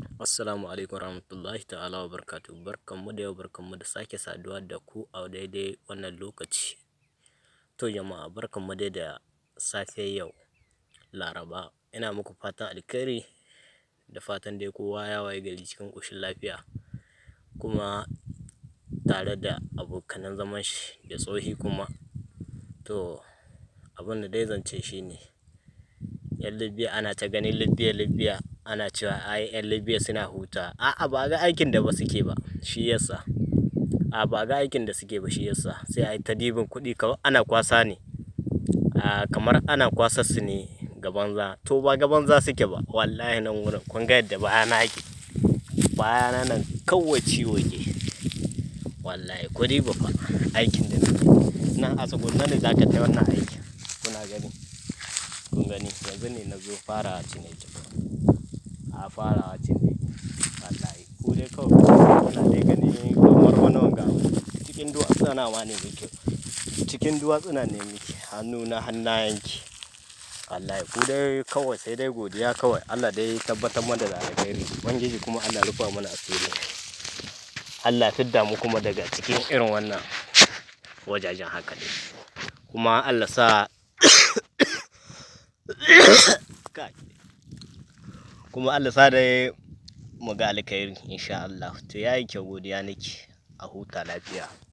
Assalamu alaikum warahmatullahi ta'ala wa barakatuh. Barkanmu da yau, barkanmu da sake saduwa da ku a daidai wannan lokaci. To jama'a, barkanmu dai da safe yau Laraba. Ina muku fatan alkhairi da fatan dai kowa ya waye gari cikin ƙoshin lafiya, kuma tare da abokanan zaman shi da tsohi kuma. To abin da dai zan ce shine, 'yan Libya ana ta ganin Libya ana cewa ai 'yan Libya suna hutawa. A'a, ba ga aikin da ba suke ba, shi yasa. A'a, ba ga aikin da suke ba, shi yasa. Sai ai ta ɗiban kuɗi kawai ana kwasa ne. Kamar ana kwasar su ne ga banza. To ba ga banza suke ba. Wallahi nan wurin kun ga yadda bayana yake. Bayana nan kawai ciwo yake. Wallahi ku diba fa aikin da nake. Nan a tsugunne ne za ka ta wannan aikin. Kuna gani? Kun gani? Yanzu ne na zo farawa ciniki. A farawa ciniki. Wallahi ku dai kawai kuna dai gani kamar wani wanga abu. Cikin duwatsuna ma ne muke. Cikin duwatsuna ne muke. Hannuna hannayenki. Wallahi ku dai kawai sai dai godiya kawai. Allah dai tabbatar mana da alkhairi. Ubangiji kuma Allah rufa mana asiri. Allah fidda mu kuma daga cikin irin wannan wajajen haka ne. Kuma Allah sa kuma Allah sa dai mu ga alkhairi insha Allah. To yayi kyau, godiya nake. A huta lafiya.